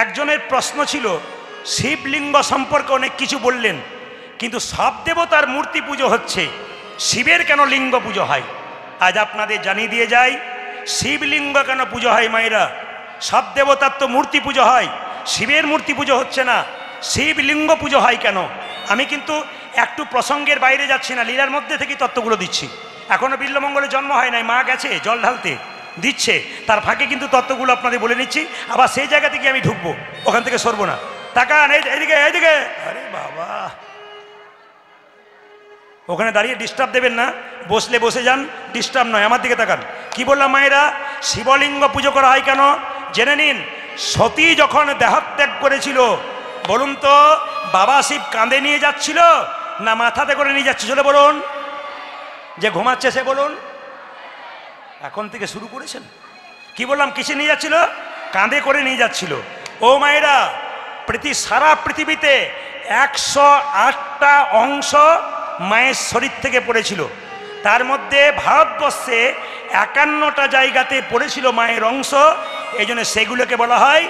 একজনের প্রশ্ন ছিল, শিবলিঙ্গ সম্পর্কে অনেক কিছু বললেন, কিন্তু সব দেবতার মূর্তি পুজো হচ্ছে, শিবের কেন লিঙ্গ পুজো হয়? আজ আপনাদের জানিয়ে দিয়ে যাই, শিবলিঙ্গ কেন পুজো হয় মায়েরা। সব দেবতার তো মূর্তি পুজো হয়, শিবের মূর্তি পুজো হচ্ছে না, শিবলিঙ্গ পুজো হয় কেন? আমি কিন্তু একটু প্রসঙ্গের বাইরে যাচ্ছি না, লীলার মধ্যে থেকে তত্ত্বগুলো দিচ্ছি। এখনো বিল্লমঙ্গলের জন্ম হয় নাই, মা গেছে জল ঢালতে, দিচ্ছে, তার ফাঁকে কিন্তু তত্ত্বগুলো আপনাদের বলে নিচ্ছি। আবার সেই জায়গা থেকে আমি ঢুকবো, ওখান থেকে সরবো না। তাকান এইদিকে এইদিকে, আরে বাবা, ওখানে দাঁড়িয়ে ডিস্টার্ব দেবেন না, বসলে বসে যান, ডিস্টার্ব নয়। আমার দিকে তাকান। কি বললাম মায়েরা? শিবলিঙ্গ পুজো করা হয় কেন জেনে নিন। সতী যখন দেহত্যাগ করেছিল, বলুন তো বাবা শিব কাঁধে নিয়ে যাচ্ছিল না মাথাতে করে নিয়ে যাচ্ছিল? চলে বলুন, যে ঘুমাচ্ছে সে বলুন। এখন থেকে শুরু করেছেন। কি বললাম? কিসে নিয়ে যাচ্ছিল? কাঁধে করে নিয়ে যাচ্ছিল। ও মায়েরা, সারা পৃথিবীতে 108টা অংশ মায়ের শরীর থেকে পড়েছিল, তার মধ্যে ভারতবর্ষে 51টা জায়গাতে পড়েছিল মায়ের অংশ, এই জন্য সেগুলোকে বলা হয়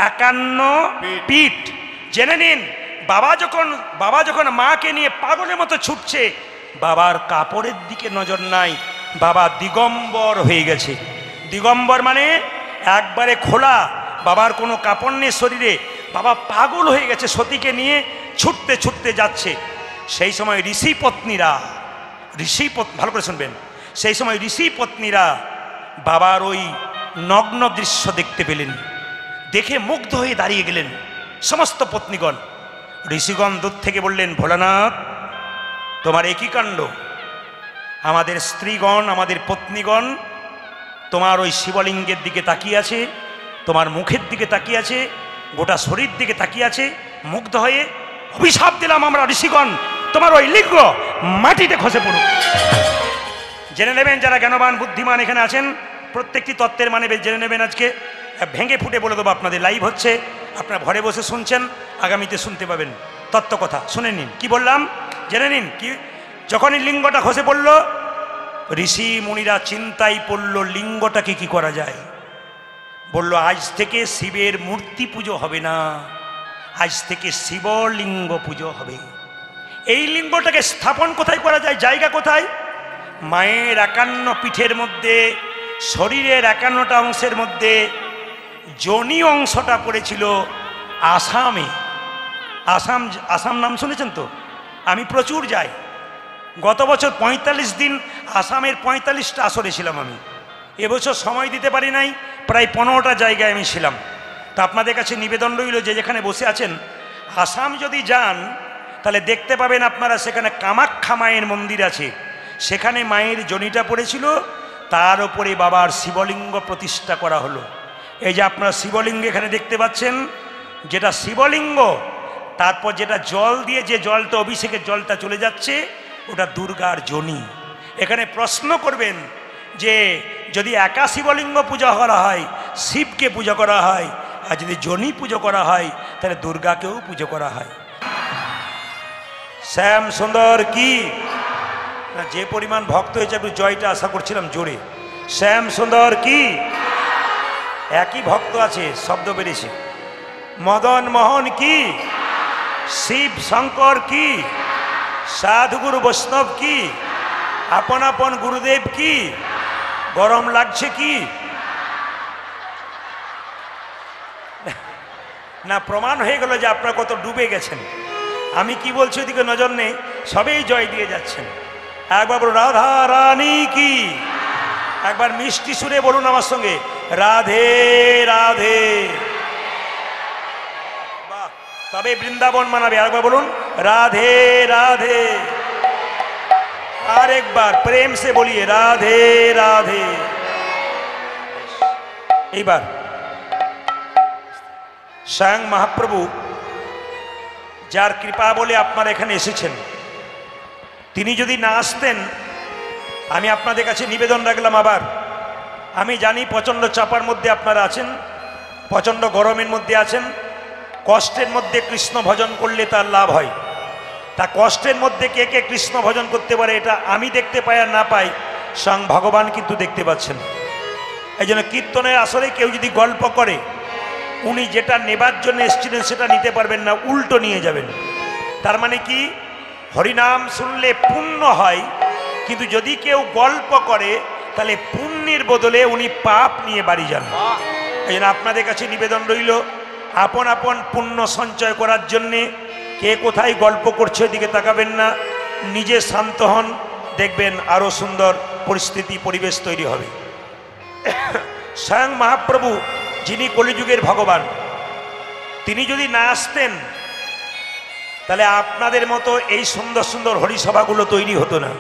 51 পীঠ। জেনে নিন, বাবা যখন মাকে নিয়ে পাগলের মতো ছুটছে, বাবার কাপড়ের দিকে নজর নাই, বাবা দিগম্বর হয়ে গেছে। দিগম্বর মানে একবারে খোলা, বাবার কোনো কাপড় নেই শরীরে, বাবা পাগল হয়ে গেছে, সতীকে নিয়ে ছুটতে ছুটতে যাচ্ছে। সেই সময় ঋষি পত্নীরা, ভালো করে শুনবেন, সেই সময় ঋষি পত্নীরা বাবার ওই নগ্ন দৃশ্য দেখতে পেলেন, দেখে মুগ্ধ হয়ে দাঁড়িয়ে গেলেন সমস্ত পত্নীগণ। ঋষিগণ দূর থেকে বললেন, ভোলানাথ তোমার একই কাণ্ড, আমাদের স্ত্রীগণ, আমাদের পত্নীগণ তোমার ওই শিবলিঙ্গের দিকে তাকিয়ে আছে, তোমার মুখের দিকে তাকিয়ে আছে, গোটা শরীর দিকে তাকিয়ে আছে, মুগ্ধ হয়ে অভিশাপ দিলাম আমরা ঋষিগণ, তোমার ওই লিঙ্গ মাটিতে খসে পড়ুক। জেনে নেবেন যারা জ্ঞানবান বুদ্ধিমান এখানে আছেন, প্রত্যেকটি তত্ত্বের মানে জেনে নেবেন। আজকে ভেঙে ফুটে বলে দেবো, আপনাদের লাইভ হচ্ছে, আপনারা ঘরে বসে শুনছেন, আগামীতে শুনতে পাবেন তত্ত্ব কথা। শুনে নিন কি বললাম, জেনে নিন। কি যখনই লিঙ্গটা খসে পড়ল, ঋষি মুনিরা চিন্তায় পড়ল লিঙ্গটাকে কি করা যায়। বলল, আজ থেকে শিবের মূর্তি পুজো হবে না, আজ থেকে শিবলিঙ্গ পুজো হবে। এই লিঙ্গটাকে স্থাপন কোথায় করা যায়, জায়গা কোথায়? মায়ের 51 পীঠের মধ্যে, শরীরের 51টা অংশের মধ্যে যোনি অংশটা পড়েছিল আসামে। আসাম নাম শুনেছেন তো? আমি প্রচুর যাই। গত বছর 45 দিন আসামের 45টা আসরে ছিলাম আমি। এবছর সময় দিতে পারি নাই, প্রায় 15টা জায়গায় আমি ছিলাম। তা আপনাদের কাছে নিবেদন রইল, যে যেখানে বসে আছেন, আসাম যদি যান তাহলে দেখতে পাবেন আপনারা সেখানে কামাখ্যা মায়ের মন্দির আছে, সেখানে মায়ের যোনিটা পড়েছিল, তার উপরে বাবার শিবলিঙ্গ প্রতিষ্ঠা করা হলো। এই যে আপনারা শিবলিঙ্গ এখানে দেখতে পাচ্ছেন, যেটা শিবলিঙ্গ, তারপর যেটা জল দিয়ে, যে জলটা অভিষেকের জলটা চলে যাচ্ছে, ওটা দুর্গার যোনি। এখানে প্রশ্ন করবেন যে যদি একা শিবলিঙ্গ পূজা করা হয়, শিবকে পূজা করা হয়, আর যদি যোনি পুজো করা হয়, তাহলে দুর্গাকেও পুজো করা হয়। শ্যাম সুন্দর কি না, যে পরিমাণ ভক্ত হয়েছে, একটু জয়টা আশা করছিলাম জোরে। শ্যাম সুন্দর কি, একই ভক্ত আছে, শব্দ বেরিয়েছে। মদন মোহন কি, শিব শঙ্কর কি, সাধুগুরু বৈষ্ণব কি, আপন আপন গুরুদেব কি, গরম লাগছে কি না? প্রমাণ হয়ে গেল যে আপনারা কত ডুবে গেছেন। আমি কি বলছি ওদিকে নজর নেই, সবেই জয় দিয়ে যাচ্ছেন। একবার বলুন রাধা রানী কি, একবার মিষ্টি সুরে বলুন আমার সঙ্গে, রাধে রাধে। বাহ, তবে বৃন্দাবন মানাবে। একবার বলুন রাধে রাধে, আর একবার প্রেম সে বলিয়ে রাধে রাধে। এইবার স্বয়ং মহাপ্রভু, যার কৃপা বলে আপনারা এখানে এসেছেন, তিনি যদি না আসতেন, আমি আপনাদের কাছে নিবেদন রাখলাম আবার, আমি জানি প্রচণ্ড চাপার মধ্যে আপনারা আছেন, প্রচণ্ড গরমের মধ্যে আছেন, কষ্টের মধ্যে কৃষ্ণ ভজন করলে তার লাভ হয়। তা কষ্টের মধ্যে কে কে কৃষ্ণ ভজন করতে পারে, এটা আমি দেখতে পাই আর না পাই, স্বয়ং ভগবান কিন্তু দেখতে পাচ্ছেন। এই জন্য কীর্তনের আসরে কেউ যদি গল্প করে, উনি যেটা নেবার জন্য এসেছিলেন সেটা নিতে পারবেন না, উল্টো নিয়ে যাবেন। তার মানে কি, হরিনাম শুনলে পুণ্য হয়, কিন্তু যদি কেউ গল্প করে তাহলে পুণ্যের বদলে উনি পাপ নিয়ে বাড়ি যান। এই জন্য আপনাদের কাছে নিবেদন রইল, আপন আপন পুণ্য সঞ্চয় করার জন্যে কে কোথায় গল্প করছে ওদিকে তাকাবেন না, নিজে শান্ত হন, দেখবেন আরও সুন্দর পরিস্থিতি পরিবেশ তৈরি হবে। স্বয়ং মহাপ্রভু যিনি কলিযুগের ভগবান, তিনি যদি না আসতেন তাহলে আপনাদের মতো এই সুন্দর সুন্দর হরিসভাগুলো তৈরি হতো না।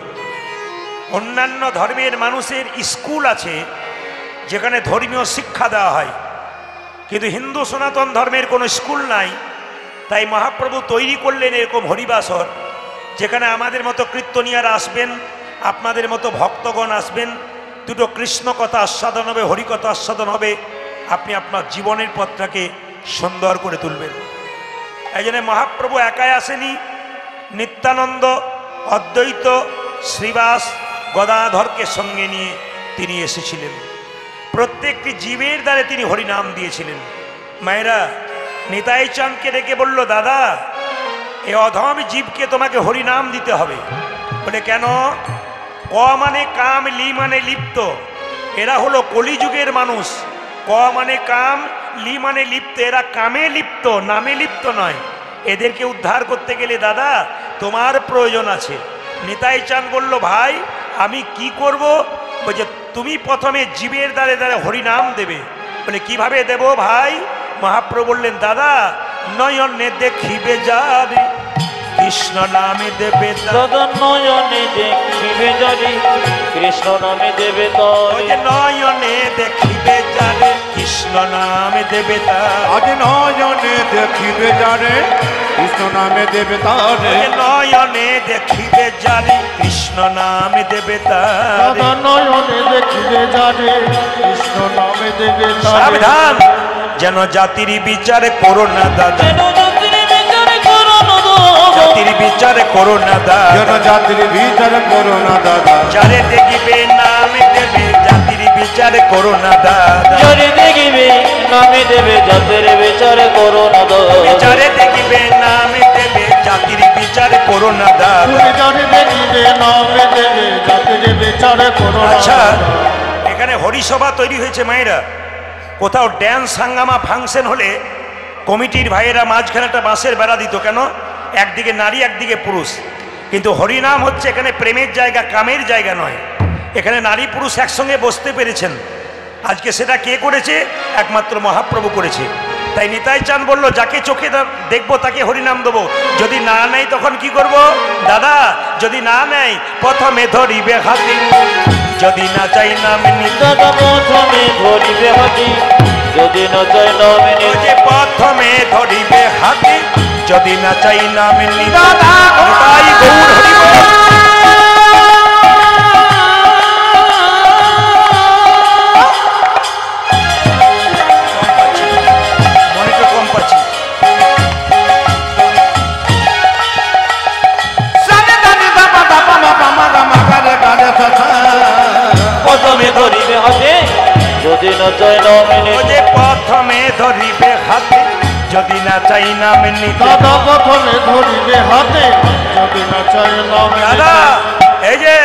অন্যান্য ধর্মের মানুষের স্কুল আছে যেখানে ধর্মীয় শিক্ষা দেওয়া হয়, কিন্তু হিন্দু সনাতন ধর্মের কোনো স্কুল নাই। তাই মহাপ্রভু তৈরি করলেন এরকম হরিবাসর, যেখানে আমাদের মতো কীর্তনিয়ারা আসবেন, আপনাদের মতো ভক্তগণ আসবেন, দুটো কৃষ্ণ কথা আস্বাদন হবে, হরিকথা আস্বাদন হবে, আপনি আপনার জীবনের পথটাকে সুন্দর করে তুলবেন। এই জন্য মহাপ্রভু একাই আসেনি, নিত্যানন্দ, অদ্বৈত, শ্রীবাস, গদাধরকে সঙ্গে নিয়ে তিনি এসেছিলেন। প্রত্যেকটি জীবের দ্বারে তিনি হরিনাম দিয়েছিলেন। মায়েরা নিতাই চাঁদকে ডেকে বলল, দাদা এ অধম জীবকে তোমাকে হরিনাম দিতে হবে। বলে কেন? ক মানে কাম, লি মানে লিপ্ত, এরা হলো কলিযুগের মানুষ। ক মানে কাম, লি মানে লিপ্ত, এরা কামে লিপ্ত, নামে লিপ্ত নয়। এদেরকে উদ্ধার করতে গেলে দাদা তোমার প্রয়োজন আছে। নিতাই চাঁদ বলল, ভাই আমি কি করব? বলছে তুমি প্রথমে জীবের দ্বারে দ্বারে হরিনাম দেবে। বলে কিভাবে দেব ভাই? মহাপ্রভু বললেন, দাদা নয়নে দেখিবে যারে কৃষ্ণ নামে দেবে, দাদা নয়নে দেখিবে যারে কৃষ্ণ নামে দেবে তারে। নয়নে দেখিবে যারে কৃষ্ণ নামে দেবে তারে, নয়নে দেখিবে যারে কৃষ্ণ নামে দেবে তারে, নয়নে দেখিবে যারে কৃষ্ণ নামে দেবে তারে, নয়নে দেখিবে যারে কৃষ্ণ নামে দেবে তারে। সাবধান যেন জাতির বিচার করো না দাদা, জাতির বিচার করো না দাদা, জাতির বিচার করো না দাদা, যারে দেখিবে নামে দেবে জাতির বিচার করো না দাদা, যারে দেখিবে নামে দেবে জাতির বিচার করো না দাদা, যারে দেখিবে নামে দেবে জাতির বিচার করো না দাদা। যারে দেখিবে নামে দেবে জাতির বিচার করো না। আচ্ছা, এখানে হরিসভা তৈরি হয়েছে মায়েরা। কোথাও ড্যান্স হাঙ্গামা ফাংশন হলে কমিটির ভাইয়েরা মাঝখানে একটা বাঁশের বেড়া দিত। কেন? একদিকে নারী একদিকে পুরুষ। কিন্তু হরিনাম হচ্ছে এখানে প্রেমের জায়গা, কামের জায়গা নয়। এখানে নারী পুরুষ একসঙ্গে বসতে পেরেছেন। আজকে সেটা কে করেছে? একমাত্র মহাপ্রভু করেছে। তাই নিতাই চাঁদ বলল, যাকে চোখে দেখবো তাকে হরিনাম দেবো, যদি না নেয় তখন কি করব? দাদা যদি না নেয় প্রথমে ধরিবে হাতে, যদি না চাই নাম নিতে, দাদা প্রথমে ধরিবে হাতে, যদি না চাই নাম নিতে, প্রথমে ধরিবে হাতে, যদি না চাই নাম নিতে। তাই গৌর হরি বল। মনিটর কম পাচ্ছি। প্রথমে ধরিবে হাতে, যদি না চাই নাম নিতে, প্রথমে ধরিবে হাতে, যদি না চাই নাম নিতে। দাদা প্রথমে ধরিবে হাতে, যদি না চাই নাম নিতে। দাদা এই যে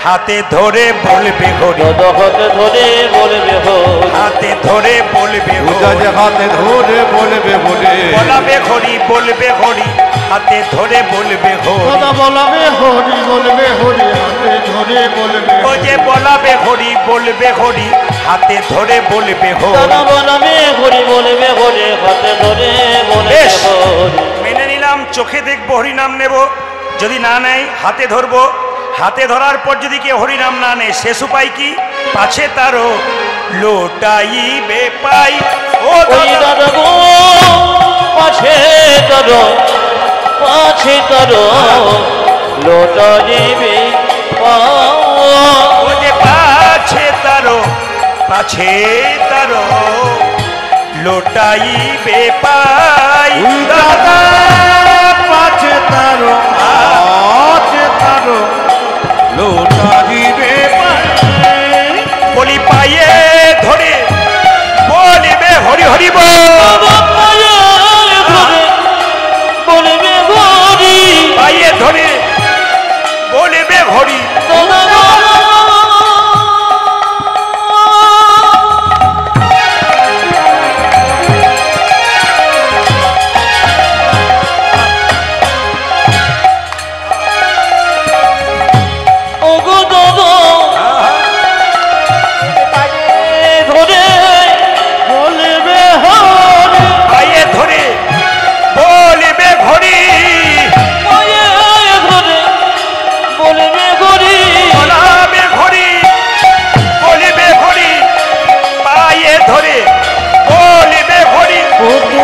হাতে ধরে বলবে হরি, দাদা হাতে ধরে বলবে হরি, হাতে ধরে বলবে হরি, হাতে ধরে বলবে হরি, বলাবে হরি বলবে হরি, হাতে ধরে বলবে হরি। দাদা বলাবে হরি বলবে হরি, হাতে ধরে বলবে। ও যে বলাবে হরি বলবে হরি, হাতে ধরে বলবে দাদা হরি। বলবে হরি বলবে হরি, হাতে ধরে বলবে বেশ, হরি। মেনে নিলাম, চোখে দেখবো হরিনাম নেব, যদি না নেয় হাতে ধরবো। হাতে ধরার পর যদি কেউ হরিনাম না নেয় শেষ উপায় কি? পাছে তারও লোটাইবে পাই। ও ওই দাদা গো পাছে তারো, পাছে তারো লোটা দিবে পাও। ও যে পাছে তারো, পাছে তারো লোটাইবে পাই। দাদা পাছে তারো, পাছে তারো লোটাইবে পাই। বলি পায়ে ধরে বলিবে হরি হরি বল।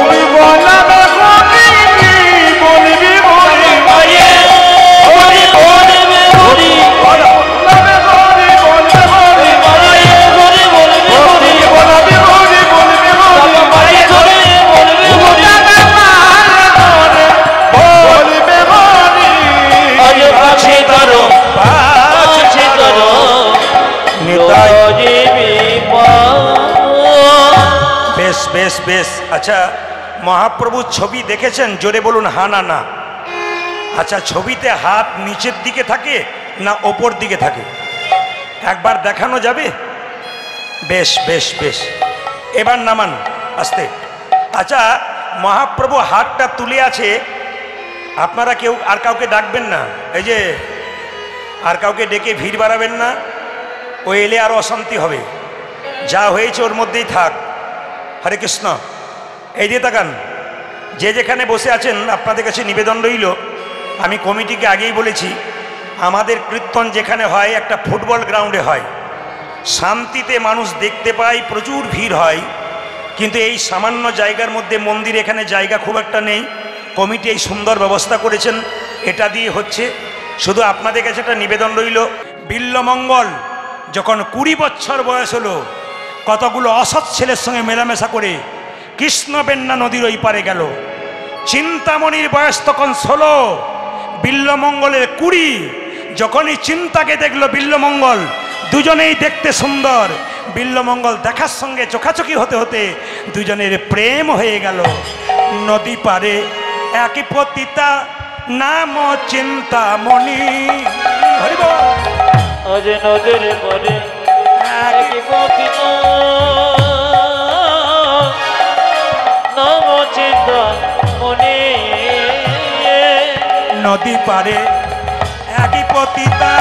তুই বলাবে কবি বলবি বলি মায়ে হরি বলবে হরি বলাবে কবি বলবে বলি মায়ে হরি বলবে হরি বলাবে কবি বলবে বলি মায়ে হরি বলবে হরি বলবে বলি আজ আছে তারো আছে তারো নিতাই। জীবী বেশ বেশ বেশ। আচ্ছা, মহাপ্রভুর ছবি দেখেছেন? জোরে বলুন হা না না। আচ্ছা, ছবিতে হাত নিচের দিকে থাকে না ওপর দিকে থাকে? একবার দেখানো যাবে? বেশ বেশ বেশ, এবার নামান আস্তে। আচ্ছা, মহাপ্রভু হাতটা তুলে আছে, আপনারা কেউ আর কাউকে ডাকবেন না, এই যে আর কাউকে ডেকে ভিড় বাড়াবেন না, ও এলে আরও অশান্তি হবে। যা হয়েছে ওর মধ্যেই থাক। হরে কৃষ্ণ। এই দিয়ে তাকান, যে যেখানে বসে আছেন আপনাদের কাছে নিবেদন রইল, আমি কমিটিকে আগেই বলেছি, আমাদের কীর্তন যেখানে হয় একটা ফুটবল গ্রাউন্ডে হয়, শান্তিতে মানুষ দেখতে পায়, প্রচুর ভিড় হয়, কিন্তু এই সামান্য জায়গার মধ্যে মন্দির, এখানে জায়গা খুব একটা নেই। কমিটি এই সুন্দর ব্যবস্থা করেছেন, এটা দিয়ে হচ্ছে। শুধু আপনাদের কাছে একটা নিবেদন রইল, বিল্লমঙ্গল যখন 20 বছর বয়স হলো, কতগুলো অসৎ ছেলের সঙ্গে মেলামেশা করে কৃষ্ণবেন্না নদীর ওই পারে গেল। চিন্তামণির বয়স তখন 16, বিল্লমঙ্গলের 20। যখনই চিন্তাকে দেখলো বিল্লমঙ্গল, দুজনেই দেখতে সুন্দর, বিল্লমঙ্গল দেখার সঙ্গে চোখাচোখি হতে হতে দুজনের প্রেম হয়ে গেল। নদী পারে একই পতিতা নাম চিন্তামণি। হরি বল। আজ নদীর পরে একই পতিতা নাম চিন্তামণি। নদী পারে একই পতিতা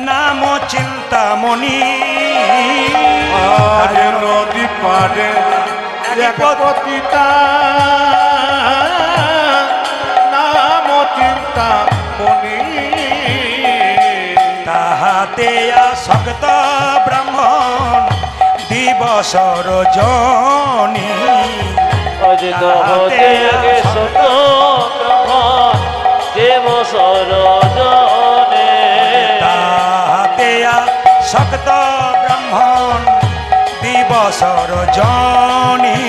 নাম চিন্তামণি। আজ নদী পারে এক পতিতা নাম চিন্তা মনি। তাহাতে আসক্ত ব্রাহ্মণ দিবস রজনী। আজ দহতে আগে সত দেব সরজনে। তাহাতে আসক্ত ব্রাহ্মণ দিবস রজনী।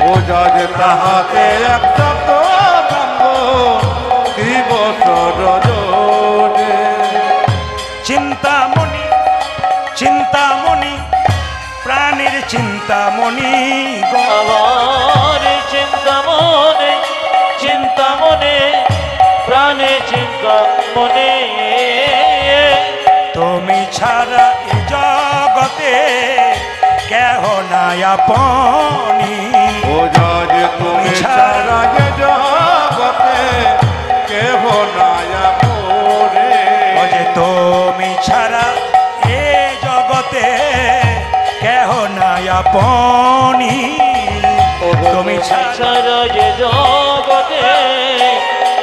ও যাজ তাহাতে এক শব্দ ব্রহ্ম দিবস রজনে। চিন্তামণি চিন্তামণি প্রাণের চিন্তামণি গো। আমার চিন্তামনে চিন্তামনে প্রাণে চিন্তামনে। তুমি ছাড়া এ জগতে কেহ নাই আপনি। ও যাজ তুমি ছাড়া যে জগতে কেহ নাই আপনে। ও যে তুমি ছাড়া এ জগতে কেহ নাই আপনি। তুমি ছাড়া যে জগতে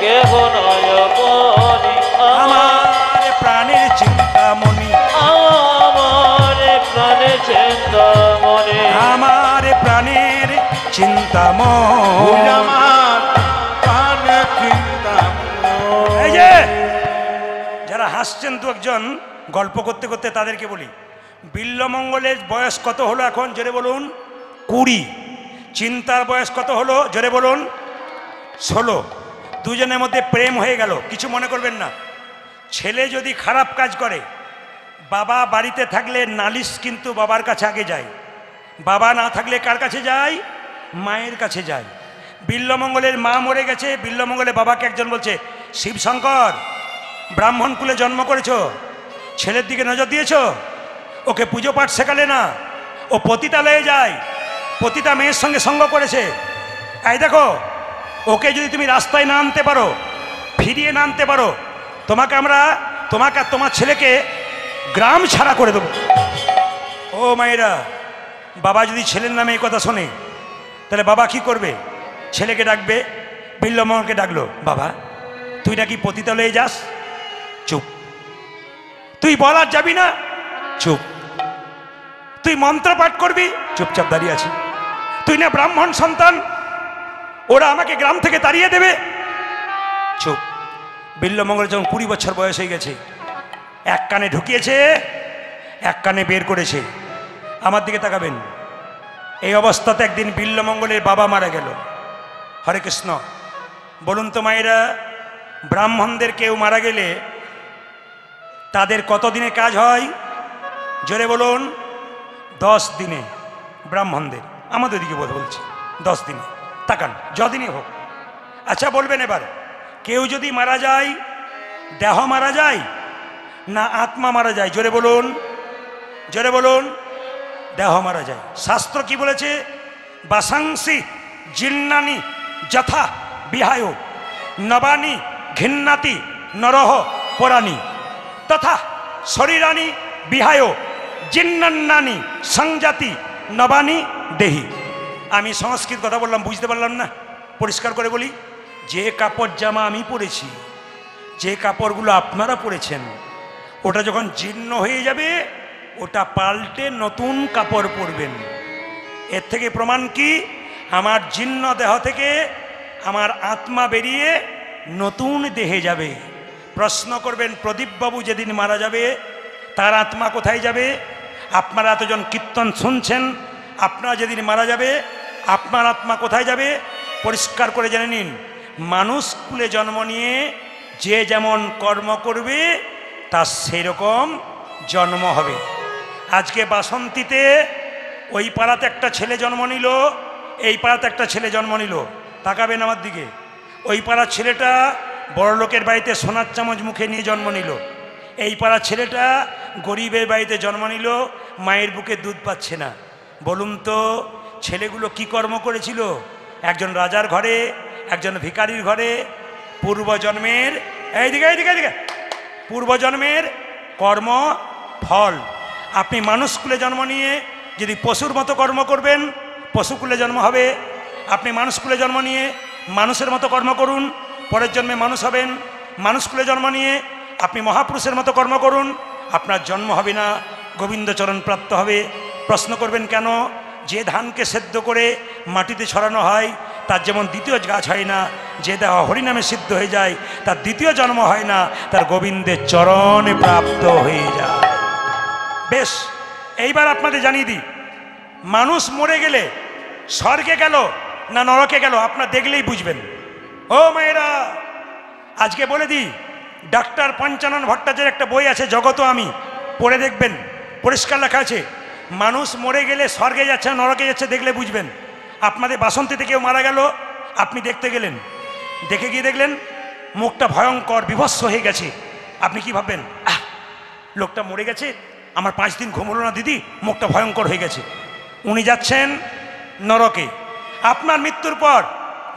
কেহ নয় বনি। আমার প্রাণের চিন্তামণি, আমার প্রাণে চিন্তামনে। আমার প্রাণের চিন্তামণি। আমার প্রাণে চিন্তা এই যে যারা হাসছেন তো একজন, গল্প করতে করতে তাদেরকে বলি, বিল্লমঙ্গলের বয়স কত হলো এখন? জোরে বলুন। 20। চিন্তার বয়স কত হলো? জোরে বলুন। 16। দুজনের মধ্যে প্রেম হয়ে গেল। কিছু মনে করবেন না। ছেলে যদি খারাপ কাজ করে, বাবা বাড়িতে থাকলে নালিশ কিন্তু বাবার কাছে আগে যায়, বাবা না থাকলে কার কাছে যায়? মায়ের কাছে যায়। বিল্লমঙ্গলের মা মরে গেছে, বিল্লমঙ্গলের বাবাকে একজন বলছে, শিবশঙ্কর, ব্রাহ্মণ কুলে জন্ম করেছ, ছেলের দিকে নজর দিয়েছ, ওকে পুজো পাঠ শেখালে না, ও পতিতালয়ে যায়, পতিতা মেয়ের সঙ্গে সঙ্গ করেছে। এই দেখো, ওকে যদি তুমি রাস্তায় না আনতে পারো, ফিরিয়ে না আনতে পারো, তোমাকে আর তোমার ছেলেকে গ্রাম ছাড়া করে দেবো। ও মায়েরা, বাবা যদি ছেলের নামে এই কথা শোনে, তাহলে বাবা কি করবে? ছেলেকে ডাকবে, বিল্লমঙ্গলকে ডাকলো, বাবা তুই নাকি পতিতালয়ে যাস? চুপ। তুই বলার যাবি না? চুপ। তুই মন্ত্র পাঠ করবি, চুপচাপ দাঁড়িয়ে আছি। তুই না ব্রাহ্মণ সন্তান, ওরা আমাকে গ্রাম থেকে তাড়িয়ে দেবে, চুপ। বিল্বমঙ্গল যখন 20 বছর বয়স হয়ে গেছে, এক কানে ঢুকিয়েছে, এক কানে বের করেছে। আমার দিকে তাকাবেন। এই অবস্থাতে একদিন বিল্বমঙ্গলের বাবা মারা গেল। হরে কৃষ্ণ। বলুন তো মায়েরা, ব্রাহ্মণদের কেউ মারা গেলে তাদের কত দিনে কাজ হয়? জোরে বলুন। 10 দিনে। ব্রাহ্মণদের, আমাদের দিকে বলছি 10 দিনে। তাকান, যদিনই হোক। আচ্ছা বলবেন এবার, কেউ যদি মারা যায়, দেহ মারা যায় না আত্মা মারা যায়? জোরে বলুন, জোরে বলুন। দেহ মারা যায়। শাস্ত্র কি বলেছে? বাসাংসি জিন্নানি যথা বিহায় নবানি ঘিন্নাতি নরহ পরাণী তথা শরীরানি বিহায় জিন্নান্নানি সংজাতি নবানি দেহি। আমি সংস্কৃত কথা বললাম, বুঝতে পারলাম না? পরিষ্কার করে বলি, যে কাপড় জামা আমি পরেছি, যে কাপড়গুলো আপনারা পরেছেন, ওটা যখন জীর্ণ হয়ে যাবে, ওটা পাল্টে নতুন কাপড় পরবেন। এর থেকে প্রমাণ কি? আমার জীর্ণ দেহ থেকে আমার আত্মা বেরিয়ে নতুন দেহে যাবে। প্রশ্ন করবেন, প্রদীপবাবু যেদিন মারা যাবে তার আত্মা কোথায় যাবে? আপনারা এতজন কীর্তন শুনছেন, আপনারা যেদিন মারা যাবে আপনার আত্মা কোথায় যাবে? পরিষ্কার করে জেনে নিন। মানুষ কুলে জন্ম নিয়ে যে যেমন কর্ম করবে তার সেরকম জন্ম হবে। আজকে বাসন্তীতে ওই পাড়াতে একটা ছেলে জন্ম নিল, এই পাড়াতে একটা ছেলে জন্ম নিল। তাকাবেন আমার দিকে। ওই পাড়ার ছেলেটা বড় লোকের বাড়িতে সোনার চামচ মুখে নিয়ে জন্ম নিল, এই পাড়ার ছেলেটা গরিবের বাড়িতে জন্ম নিল, মায়ের বুকে দুধ পাচ্ছে না। বলুন তো, ছেলেগুলো কি কর্ম করেছিল? একজন রাজার ঘরে, একজন ভিখারির ঘরে। পূর্বজন্মের, এইদিকে এইদিকে এইদিকে, পূর্বজন্মের কর্ম ফল। আপনি মানুষকুলে জন্ম নিয়ে যদি পশুর মতো কর্ম করবেন, পশুকুলে জন্ম হবে। আপনি মানুষকুলে জন্ম নিয়ে মানুষের মতো কর্ম করুন, পরের জন্মে মানুষ হবেন। মানুষকুলে জন্ম নিয়ে আপনি মহাপুরুষের মতো কর্ম করুন, আপনার জন্ম হবে না, গোবিন্দচরণ প্রাপ্ত হবে। প্রশ্ন করবেন কেন? যে ধানকে সেদ্ধ করে মাটিতে ছড়ানো হয় তার যেমন দ্বিতীয় গাছ হয় না, যে দেহ হরিনামে সিদ্ধ হয়ে যায় তার দ্বিতীয় জন্ম হয় না, তার গোবিন্দের চরণে প্রাপ্ত হয়ে যায়। বেশ, এইবার আপনাদের জানিয়ে দিই, মানুষ মরে গেলে স্বর্গে গেল না নরকে গেল আপনার দেখলেই বুঝবেন। ও মায়েরা, আজকে বলে দিই, ডাক্তার পঞ্চানন ভট্টাচার্যের একটা বই আছে জগত আমি, পড়ে দেখবেন, পরিষ্কার লেখা আছে মানুষ মরে গেলে স্বর্গে যাচ্ছে নরকে যাচ্ছে দেখলে বুঝবেন। আপনাদের বাসন্তীতে কেউ মারা গেল, আপনি দেখতে গেলেন, দেখে গিয়ে দেখলেন মুখটা ভয়ঙ্কর বিভৎস হয়ে গেছে। আপনি কি ভাববেন? লোকটা মরে গেছে, আমার 5 দিন ঘুম হলো না দিদি, মুখটা ভয়ঙ্কর হয়ে গেছে। উনি যাচ্ছেন নরকে। আপনার মৃত্যুর পর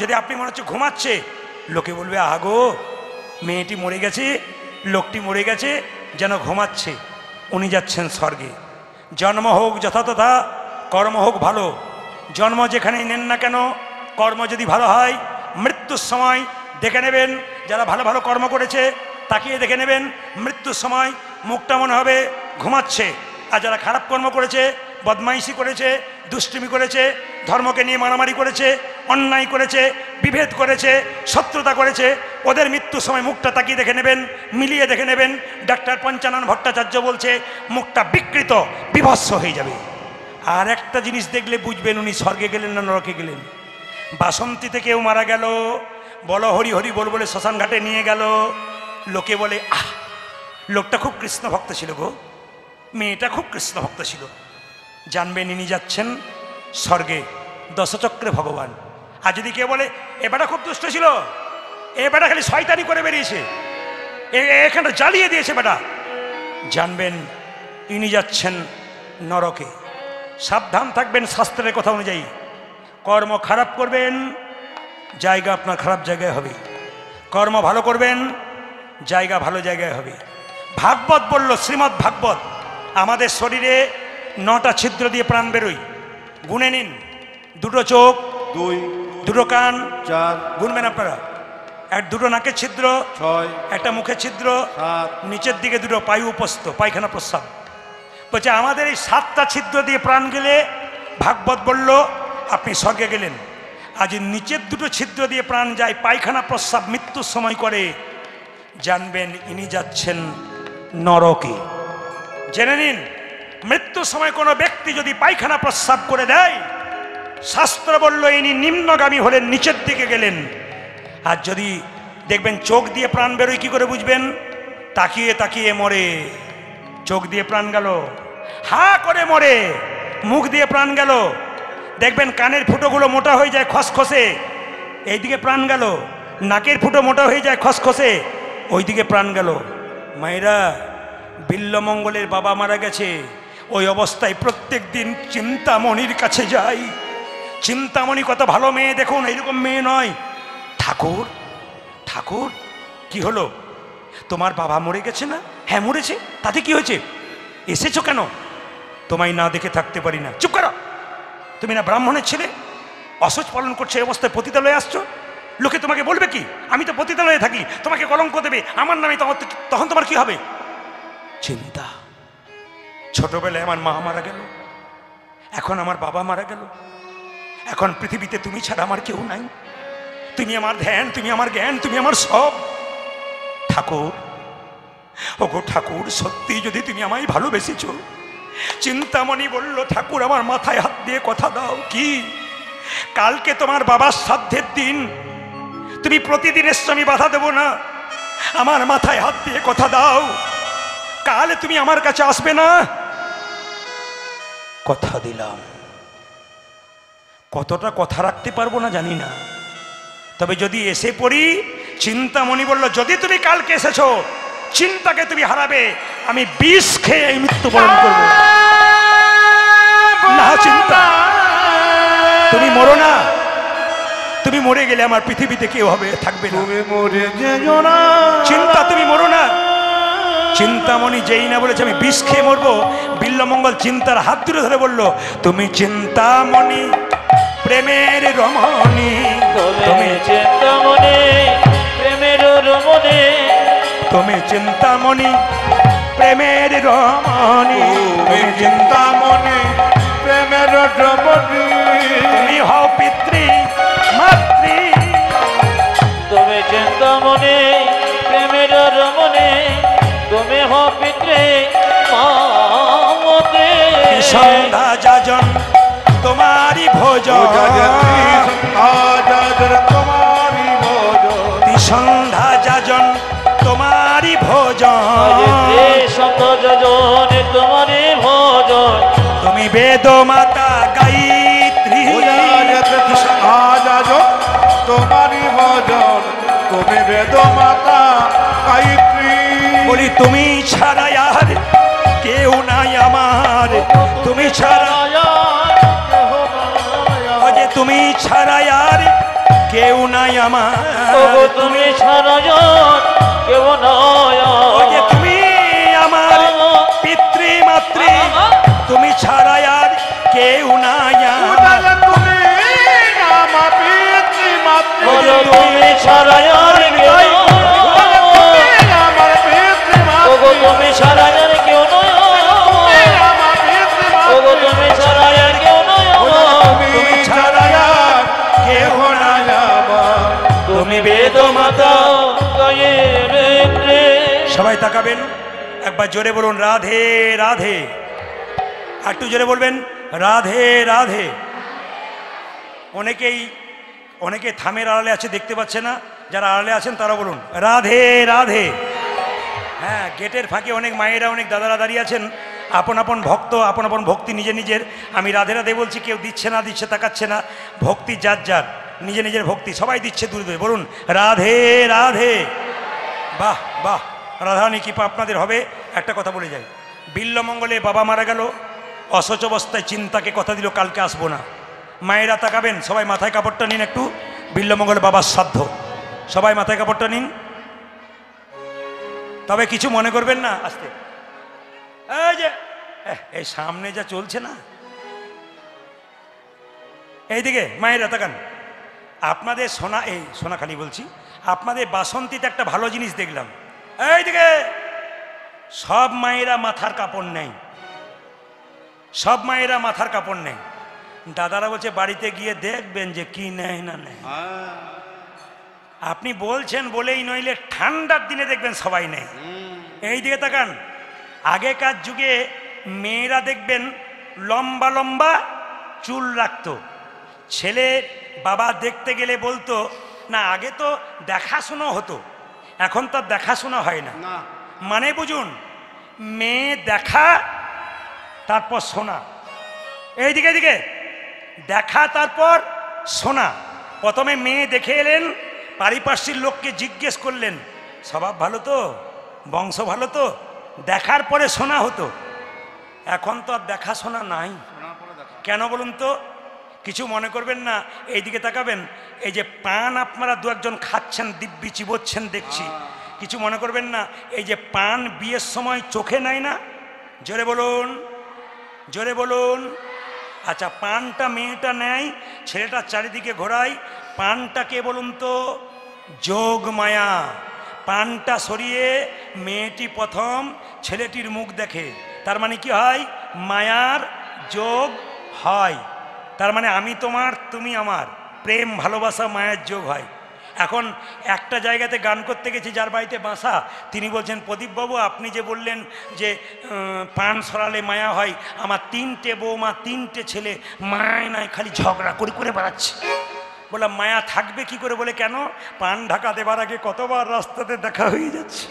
যদি আপনি মনে হচ্ছে ঘুমাচ্ছে, লোকে বলবে আগো মেয়েটি মরে গেছে, লোকটি মরে গেছে, যেন ঘুমাচ্ছে। উনি যাচ্ছেন স্বর্গে। জন্ম হোক যথাতথা, কর্ম হোক ভালো। জন্ম যেখানেই নেন না কেন, কর্ম যদি ভালো হয়, মৃত্যুর সময় দেখে নেবেন যারা ভালো ভালো কর্ম করেছে, তাকিয়ে দেখে নেবেন মৃত্যুর সময় মুখটা মনে হবে ঘুমাচ্ছে। আর যারা খারাপ কর্ম করেছে, বদমাইশি করেছে, দুষ্টুমি করেছে, ধর্মকে নিয়ে মারামারি করেছে, অন্যায় করেছে, বিভেদ করেছে, শত্রুতা করেছে, ওদের মৃত্যুর সময় মুখটা তাকিয়ে দেখে নেবেন, মিলিয়ে দেখে নেবেন। ডাক্তার পঞ্চানন ভট্টাচার্য বলছে মুখটা বিকৃত বিভৎস হয়ে যাবে। আর একটা জিনিস দেখলে বুঝবেন উনি স্বর্গে গেলেন না নরকে গেলেন। বাসন্তীতে কেউ মারা গেল, বলো হরি হরি বল বলে শ্মশান ঘাটে নিয়ে গেল, লোকে বলে লোকটা খুব কৃষ্ণ ভক্ত ছিল গো, মেয়েটা খুব কৃষ্ণ ভক্ত ছিল। জানবেন ইনি যাচ্ছেন স্বর্গে, দশচক্রে ভগবান। আর যদি কেউ বলে এ বেটা খুব দুষ্ট ছিল, এ বেটা খালি শয়তানি করে বেরিয়েছে, এখানটা জ্বালিয়ে দিয়েছে বেটা, জানবেন ইনি যাচ্ছেন নরকে। সাবধান থাকবেন শাস্ত্রের কথা অনুযায়ী। কর্ম খারাপ করবেন, জায়গা আপনার খারাপ জায়গায় হবে। কর্ম ভালো করবেন, জায়গা ভালো জায়গায় হবে। ভাগবত বলল, শ্রীমদ্ ভাগবত, আমাদের শরীরে 9টা ছিদ্র দিয়ে প্রাণ বেরোয়। গুনে নিন, 2টো চোখ, 2 2টো কান, 4 গুনবেন আপনারা, 2টো নাকের ছিদ্র, 6 একটা মুখের ছিদ্র, 7 নিচের দিকে 2টো পায়ু উপস্থ, পায়খানা প্রস্রাব। বলছে আমাদের এই 7টা ছিদ্র দিয়ে প্রাণ গেলে ভাগবত বলল আপনি স্বর্গে গেলেন, আজ নিচের 2টো ছিদ্র দিয়ে প্রাণ যায়, পায়খানা প্রস্রাব মৃত্যুর সময় করে, জানবেন ইনি যাচ্ছেন নরকে। জেনে নিন, মৃত্যুর সময় কোনো ব্যক্তি যদি পায়খানা প্রস্রাব করে দেয়, শাস্ত্র বলল ইনি নিম্নগামী হলেন, নিচের দিকে গেলেন। আর যদি দেখবেন চোখ দিয়ে প্রাণ বেরোয়, কি করে বুঝবেন? তাকিয়ে তাকিয়ে মরে। চোখ দিয়ে প্রাণ গেল, হা করে মরে। মুখ দিয়ে প্রাণ গেল, দেখবেন কানের ফুটোগুলো মোটা হয়ে যায় খসখসে, এইদিকে প্রাণ গেল। নাকের ফুটো মোটা হয়ে যায় খসখসে, ওইদিকে প্রাণ গেল। মায়েরা, বিল্লমঙ্গলের বাবা মারা গেছে, ওই অবস্থায় প্রত্যেক দিন চিন্তামণির কাছে যাই। চিন্তামণি কত ভালো মেয়ে দেখুন, এইরকম মেয়ে নয়। ঠাকুর ঠাকুর কি হলো? তোমার বাবা মরে গেছে না? হ্যাঁ মরেছে, তাতে কি হয়েছে? এসেছো কেন? তোমায় না দেখে থাকতে পারি না। চুপ করো, তুমি না ব্রাহ্মণের ছেলে, অসুচ পালন করছে এই অবস্থায় পতিতালয়ে আসছো? লোকে তোমাকে বলবে কি? আমি তো পতিতালয়ে থাকি, তোমাকে কলঙ্ক দেবে আমার নামে, তখন তোমার কি হবে? চিন্তা। ছোটবেলায় আমার মা মারা গেল, এখন আমার বাবা মারা গেল, এখন পৃথিবীতে তুমি ছাড়া আমার কেউ নাই। তুমি আমার ধ্যান, তুমি আমার জ্ঞান, তুমি আমার সব। ঠাকুর, ওগো ঠাকুর, সত্যি যদি তুমি আমায় ভালোবেসেছ। চিন্তামণি বলল, ঠাকুর আমার মাথায় হাত দিয়ে কথা দাও। কি? কালকে তোমার বাবার শ্রাদ্ধের দিন, তুমি প্রতিদিন এসছো, আমি বাধা দেব না। আমার মাথায় হাত দিয়ে কথা দাও, কাল তুমি আমার কাছে আসবে না। কথা দিলাম। কতটা কথা রাখতে পারবো না জানি না, তবে যদি এসে পড়ি। চিন্তামণি বলল, যদি তুমি কালকে এসেছো, চিন্তাকে তুমি হারাবে, আমি বিষ খেয়ে মৃত্যুবরণ করবো। না চিন্তা, তুমি মরো না। তুমি মরে গেলে আমার পৃথিবীতে কেউ হবে থাকবে না। চিন্তা, তুমি মরো না। চিন্তামণি যেই না বলেছে আমি বিষ খেয়ে মরবো, বিল্লমঙ্গল চিন্তার হাত তুলে ধরে বলল, তুমি চিন্তামণি প্রেমের রমণী, তুমি চিন্তামণি প্রেমের রমণী, তুমি চিন্তামণি প্রেমের রমণী, তুমি চিন্তামণি প্রেমের রমণী, তুমি হও পিতৃ মাতৃ। তুমি চিন্তামণি প্রেমের রমণী, তুমি হও পিতৃ মাতৃ। সন্ধ্যা যাজন তোমারি ভোজন, তোমারি ভোজন, সন্ধ্যা যাজন তোমারি ভোজন, তোমারি ভোজন। তুমি বেদ মাতা গায়ত্রী, তোমারি ভোজন, তুমি বেদ মাতা গায়ত্রী। বলি তুমি ছাড়া আর কেউ নাই আমার, তুমি ছাড়া, যে তুমি ছাড়া আর কেউ নাই আমার, তুমি ছাড়া কেউ নয়, যে তুমি আমার পিতৃ মাতৃ, তুমি ছাড়া আর কেউ নাই আমার, তুমি আমার পিতৃ মাতৃ, তুমি ছাড়া কেউ আমার পিতৃ মাতৃ, তুমি ছাড়া কেউ নয়, তুমি ছাড়া কেউ নয়, তুমি ছাড়া আর কেহ নাই আমার, তুমি বেদ মাতা গায়ত্রী। সবাই তাকাবেন, একবার জোরে বলুন রাধে রাধে, একটু জোরে বলবেন রাধে রাধে। অনেকে থামের আড়ালে আছে, দেখতে পাচ্ছে না, যারা আড়ালে আছেন তারা বলুন রাধে রাধে। হ্যাঁ, গেটের ফাঁকে অনেক মায়েরা, অনেক দাদারা দাঁড়িয়ে আছেন, আপন আপন ভক্ত, আপন আপন ভক্তি নিজের নিজের। আমি রাধে রাধে বলছি, কেউ দিচ্ছে না দিচ্ছে তাকাচ্ছে না, ভক্তি যার যার, নিজের নিজের ভক্তি সবাই দিচ্ছে দূরে দূরে। বলুন রাধে রাধে। বাহ বাহ, রাধারানী কৃপা আপনাদের হবে। একটা কথা বলে যাই, বিল্লমঙ্গলে বাবা মারা গেল, অসচ অবস্থায় চিন্তাকে কথা দিল কালকে আসবো না। মায়েরা তাকাবেন, সবাই মাথায় কাপড়টা নিন একটু, বিল্লমঙ্গলে বাবার শ্রাদ্ধ, সবাই মাথায় কাপড়টা নিন। তবে কিছু মনে করবেন না, আসতে এই যে এই সামনে যা চলছে না, এইদিকে মায়েরা তাকান। আপনাদের সোনাখালি বলছি, আপনাদের বাসন্তীতে একটা ভালো জিনিস দেখলাম, এইদিকে সব মায়েরা মাথার কাপড় নেই, সব মায়েরা মাথার কাপড় নেয়। দাদারা বলছে বাড়িতে গিয়ে দেখবেন যে কি নেয় না নেয়। আপনি বলছেন বলেই, নইলে ঠান্ডার দিনে দেখবেন সবাই নেয়। এই দিকে তাকান, আগেকার যুগে মেয়েরা দেখবেন লম্বা লম্বা চুল রাখতো। ছেলে বাবা দেখতে গেলে বলতো না, আগে তো দেখাশুনো হতো, এখন তো দেখাশুনো হয় না। মানে বুঝুন, মেয়ে দেখা তারপর শোনা। এইদিকে এদিকে দেখা তারপর শোনা। প্রথমে মেয়ে দেখে এলেন, পারিপার্শ্বিক লোককে জিজ্ঞেস করলেন স্বভাব ভালো তো, বংশ ভালো তো, দেখার পরে শোনা হতো। এখন তো আর দেখাশোনা নাই। কেন বলুন তো? কিছু মনে করবেন না, এইদিকে তাকাবেন। এই যে পান আপনারা দু একজন খাচ্ছেন, দিব্যি চিবোচ্ছেন দেখছি, কিছু মনে করবেন না। এই যে পান বিয়ের সময় চোখে নেয় না? জোরে বলুন, জোরে বলুন। আচ্ছা, পানটা মেয়েটা নেয়, ছেলেটা চারিদিকে ঘোরায়। পানটাকে বলুন তো? যোগ মায়া। পানটা সরিয়ে মেয়েটি প্রথম ছেলেটির মুখ দেখে, তার মানে কি হয়? মায়ার যোগ হয়। তার মানে আমি তোমার, তুমি আমার, প্রেম ভালোবাসা মায়ের যোগ হয়। এখন একটা জায়গাতে গান করতে গেছি, যার বাড়িতে বাসা, তিনি বলছেন প্রদীপবাবু আপনি যে বললেন যে পান সরালে মায়া হয়, আমার 3টে বৌমা 3টে ছেলে, মায় নাই, খালি ঝগড়া করে করে বেড়াচ্ছে। বললাম মায়া থাকবে কি করে? বলে কেন? পান ঢাকা দেবার আগে কতবার রাস্তাতে দেখা হয়ে যাচ্ছে,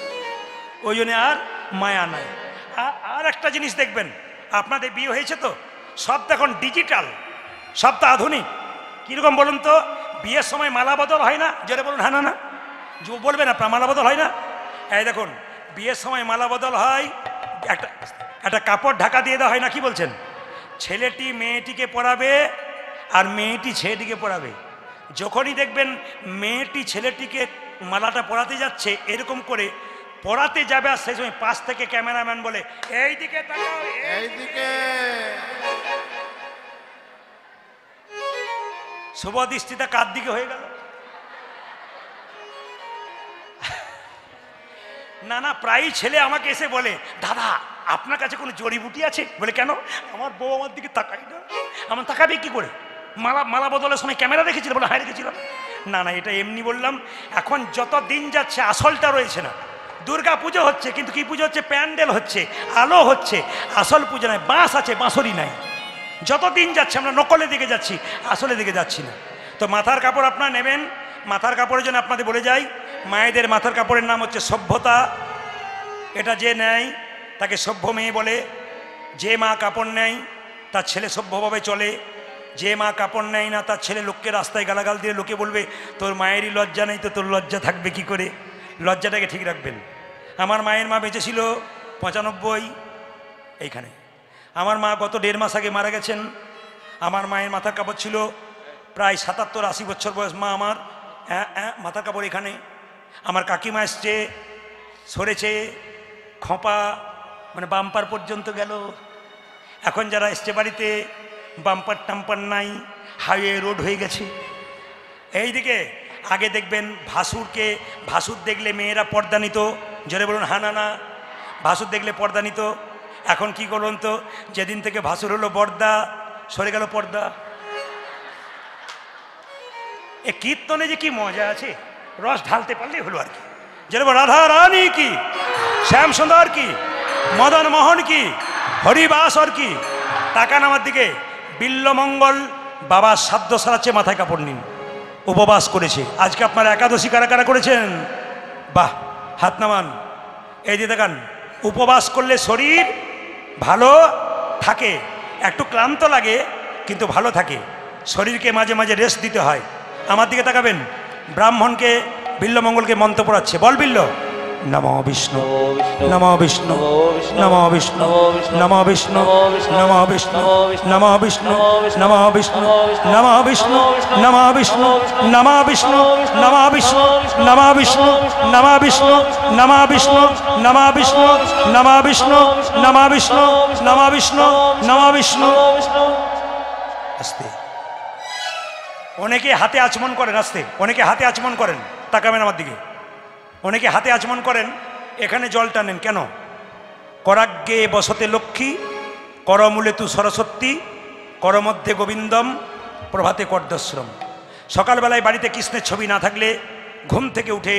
ওই জন্য আর মায়া নাই। আর একটা জিনিস দেখবেন, আপনাদের বিয়ে হয়েছে তো, সব তো এখন ডিজিটাল, সব তো আধুনিক। কীরকম বলুন তো? বিয়ের সময় মালা বদল হয় না? জোরে বলুন হ্যাঁ না না, বলবেন আপনার মালা বদল হয় না? এই দেখুন, বিয়ের সময় মালা বদল হয়, একটা কাপড় ঢাকা দিয়ে দেওয়া হয় না? কি বলছেন? ছেলেটি মেয়েটিকে পরাবে আর মেয়েটি ছেলেটিকে পরাবে। যখনই দেখবেন মেয়েটি ছেলেটিকে মালাটা পরাতে যাচ্ছে, এরকম করে পরাতে যাবে, আর সেই সময় পাশ থেকে ক্যামেরাম্যান বলে এইদিকে তাকাও, এইদিকে। শুভ দৃষ্টিটা কার দিকে হয়ে গেল? না না, প্রায়ই ছেলে আমাকে এসে বলে দাদা আপনার কাছে কোনো জড়িবুটি আছে? বলে কেন? আমার বউ আমার দিকে তাকাই না। আমার তাকাবে কি করে? মালা বদলের সময় ক্যামেরা রেখেছিল? বলে হ্যাঁ রেখেছিলাম। না না, এটা এমনি বললাম। এখন যত দিন যাচ্ছে আসলটা রয়েছে না। দুর্গা পুজো হচ্ছে, কিন্তু কি পুজো হচ্ছে? প্যান্ডেল হচ্ছে, আলো হচ্ছে, আসল পুজো নাই। বাঁশ আছে, বাঁশরি নাই। যত দিন যাচ্ছে আমরা নকলের দিকে যাচ্ছি, আসলের দিকে যাচ্ছি না। তো মাথার কাপড় আপনারা নেবেন। মাথার কাপড়ের জন্য আপনাদের বলে যাই, মায়েদের মাথার কাপড়ের নাম হচ্ছে সভ্যতা। এটা যে নেয় তাকে সভ্য মেয়ে বলে। যে মা কাপড় নেয় তার ছেলে সভ্যভাবে চলে। যে মা কাপড় নেয় না তার ছেলে লোককে রাস্তায় গালাগাল দিয়ে লোকে বলবে তোর মায়েরই লজ্জা নেই, তো তোর লজ্জা থাকবে কি করে? লজ্জাটাকে ঠিক রাখবেন। আমার মায়ের মা বেঁচে ছিল 95, এইখানে। আমার মা গত 1.5 মাস আগে মারা গেছেন। আমার মায়ের মাথার কাপড় ছিল প্রায় 77-80 বছর বয়স মা আমার, মাথার কাপড় এখানে। আমার কাকিমা এসছে, সরেছে, খোঁপা মানে বাম্পার পর্যন্ত গেল। এখন যারা এসছে বাড়িতে বাম্পার টাম্পার নাই, হাইওয়ে রোড হয়ে গেছে। এইদিকে আগে দেখবেন ভাসুর দেখলে মেয়েরা পর্দা নিত। জোরে বলুন হ্যাঁ না না, ভাসুর দেখলে পর্দা নিত। এখন কি করুন তো, যেদিন থেকে ভাসুর হলো বর্দা, সরে গেল পর্দা। এ কীর্তনে যে কি মজা আছে, রস ঢালতে পারলেই হলো আর কি। যেরকম রাধা রানী কি, শ্যাম সুন্দর কি, মদন মোহন কি, হরিবাসর কি। তাকান আমার দিকে, বিল্লমঙ্গল বাবার সাধ্য সারাচ্ছে, মাথায় কাপড় নিন, উপবাস করেছে। আজকে আপনারা একাদশী কারা কারা করেছেন? বাহ, হাত নামান। এই যে দেখান, উপবাস করলে শরীর ভালো থাকে, একটু ক্লান্ত লাগে কিন্তু ভালো থাকে। শরীরকে মাঝে মাঝে রেস্ট দিতে হয়। আমার দিকে তাকাবেন, ব্রাহ্মণকে বিল্লমঙ্গলকে মন্ত্র পড়াচ্ছে। বল বিল্ল, নমো বিষ্ণু নমো বিষ্ণু নমো বিষ্ণু নমো বিষ্ণু নমো বিষ্ণু নমো বিষ্ণু নমো বিষ্ণু নমো বিষ্ণু নমো বিষ্ণু নমো বিষ্ণু নমো বিষ্ণু নমো বিষ্ণু নমো বিষ্ণু নমো বিষ্ণু নমো বিষ্ণু নমো বিষ্ণু নমো বিষ্ণু নমো বিষ্ণু নমো বিষ্ণু। আস্তে, অনেকে হাতে আচমন করেন, আস্তে, অনেকে হাতে আচমন করেন। তাকাবেন আমার দিকে, অনেকে হাতে আচমন করেন, এখানে জল টানেন কেন? করাগ্গে বসতে লক্ষ্মী করমূলে তু সরস্বতী, করমধ্যে গোবিন্দম, প্রভাতে কর্দশ্রম। সকালবেলায় বাড়িতে কৃষ্ণের ছবি না থাকলে ঘুম থেকে উঠে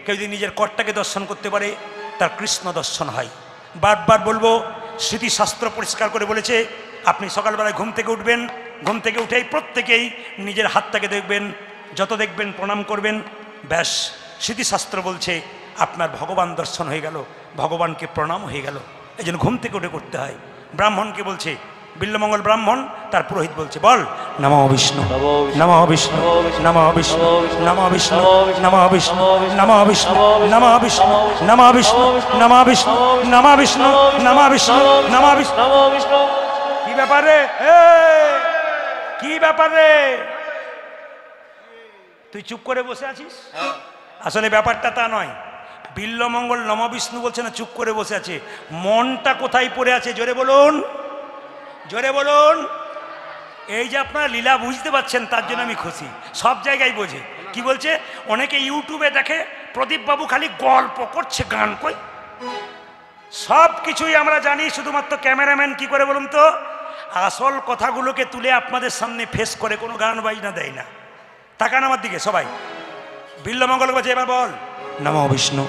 কেউ যদি নিজের কর্তাকে দর্শন করতে পারে তার কৃষ্ণ দর্শন হয়। বারবার বলবো, স্মৃতিশাস্ত্র পরিষ্কার করে বলেছে, আপনি সকালবেলায় ঘুম থেকে উঠবেন, ঘুম থেকে উঠেই প্রত্যেকেই নিজের হাতটাকে দেখবেন, যত দেখবেন প্রণাম করবেন, ব্যাস স্মৃতিশাস্ত্র বলছে আপনার ভগবান দর্শন হয়ে গেল, ভগবানকে প্রণাম হয়ে গেল। এই জন্য ঘুম থেকে উঠে করতে হয়। ব্রাহ্মণকে বলছে, বিল্লমঙ্গল ব্রাহ্মণ, তার পুরোহিত বলছে, বল নমঃ বিষ্ণু, নমঃ বিষ্ণু, নমঃ বিষ্ণু, নমঃ বিষ্ণু, নমঃ বিষ্ণু, নমঃ বিষ্ণু, নমঃ বিষ্ণু, নমঃ বিষ্ণু, নমঃ বিষ্ণু, নমঃ বিষ্ণু, নমঃ বিষ্ণু, নমঃ বিষ্ণু। নমো বিষ্ণু। কি ব্যাপার রে? কি ব্যাপার রে? তুই চুপ করে বসে আছিস? আসলে ব্যাপারটা তা নয়। বিল্লমঙ্গল নম বিষ্ণু বলছে না, চুপ করে বসে আছে। মনটা কোথায় পড়ে আছে? জোরে বলুন, জোরে বলুন। এই যে আপনারা লীলা বুঝতে পারছেন, তার জন্য আমি খুশি। সব জায়গায় বোঝে। কি বলছে? অনেকে ইউটিউবে দেখে প্রদীপ বাবু খালি গল্প করছে, গান কই। সব কিছুই আমরা জানি, শুধুমাত্র ক্যামেরাম্যান কি করে বলুন তো, আসল কথাগুলোকে তুলে আপনাদের সামনে ফেস করে কোনো গান বাজনা দেয় না। তাকান আমার দিকে সবাই। বিল্লমঙ্গল বলছে, এবার বল নমঃ বিষ্ণু,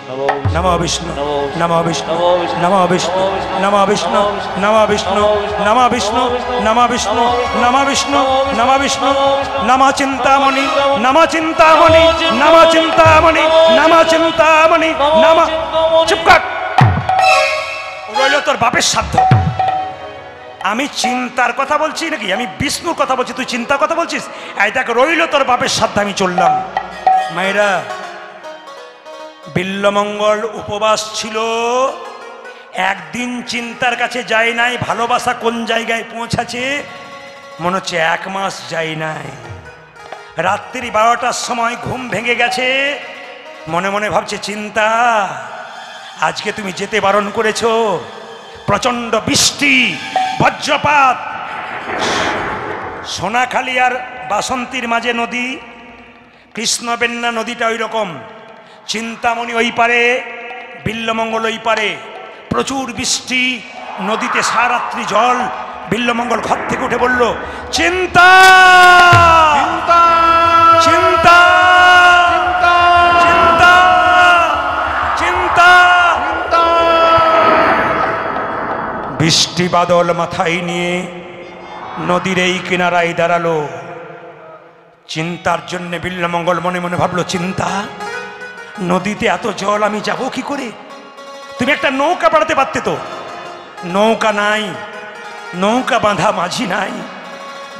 নমঃ বিষ্ণু, নমঃ বিষ্ণু, নমঃ বিষ্ণু, নমঃ বিষ্ণু, নমঃ বিষ্ণু, নমঃ বিষ্ণু, নমঃ বিষ্ণু, নমঃ বিষ্ণু, নমঃ বিষ্ণু, নমঃ চিন্তামণি, নমঃ চিন্তামণি, নমঃ চিন্তামণি, নমঃ চিন্তামণি, নমঃ। চুপ কর, রইল তোর বাপের সাধ্য। আমি চিন্তার কথা বলছি নাকি? আমি বিষ্ণুর কথা বলছি, তুই চিন্তার কথা বলছিস? এই দেখ, রইল তোর বাপের সাধ্য, আমি চললাম। মায়েরা, বিল্লমঙ্গল উপবাস ছিল, একদিন চিন্তার কাছে যায় নাই। ভালোবাসা কোন জায়গায় পৌঁছাছে মনে হচ্ছে 1 মাস যায় নাই। রাত্রি 12টার সময় ঘুম ভেঙে গেছে, মনে মনে ভাবছে, চিন্তা আজকে তুমি যেতে বারণ করেছো, প্রচন্ড বৃষ্টি, বজ্রপাত, সোনাখালী আর বাসন্তীর মাঝে নদী, কৃষ্ণবেন্না নদীটা ওই রকম। চিন্তামণি ওই পারে, বিল্লমঙ্গল ওই পারে, প্রচুর বৃষ্টি, নদীতে সারাত্রি জল। বিল্লমঙ্গল ঘর থেকে উঠে বলল, চিন্তা, চিন্তা, চিন্তা, চিন্তা, চিন্তা। বৃষ্টি বাদল মাথায় নিয়ে নদীর এই কিনারায় দাঁড়ালো। চিন্তার জন্য বিল্লমঙ্গল মনে মনে ভাবলো, চিন্তা, নদীতে এত জল, আমি যাব কি করে? তুমি একটা নৌকা বাড়াতে পারতে তো। নৌকা নাই, নৌকা বাঁধা মাঝি নাই।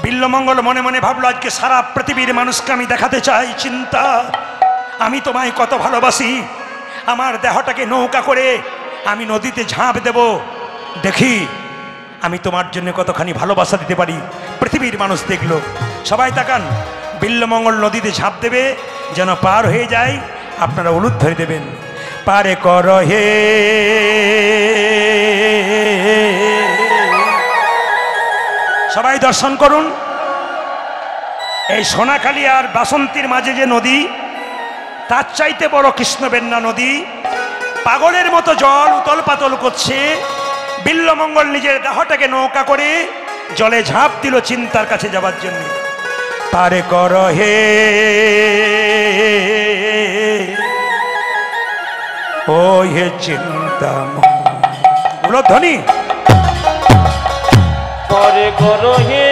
বিল্লমঙ্গল মনে মনে ভাবলো, আজকে সারা পৃথিবীর মানুষকে আমি দেখাতে চাই, চিন্তা, আমি তোমায় কত ভালোবাসি। আমার দেহটাকে নৌকা করে আমি নদীতে ঝাঁপ দেব, দেখি আমি তোমার জন্য কতখানি ভালোবাসা দিতে পারি। পৃথিবীর মানুষ দেখলো। সবাই তাকান, বিল্লমঙ্গল নদীতে ঝাঁপ দেবে, যেন পার হয়ে যায়। আপনারা উলুদ ধরে দেবেন, পারে কর হে। সবাই দর্শন করুন। এই সোনাখালী আর বাসন্তীর মাঝে যে নদী, তার চাইতে বড় কৃষ্ণবেন্না নদী। পাগলের মতো জল উতল পাতল করছে। বিল্লমঙ্গল নিজের দেহটাকে নৌকা করে জলে ঝাঁপ দিল চিন্তার কাছে যাবার জন্য। পারে কর হে, ও হে চিন্তা ধ্বনি, পারে কর হে,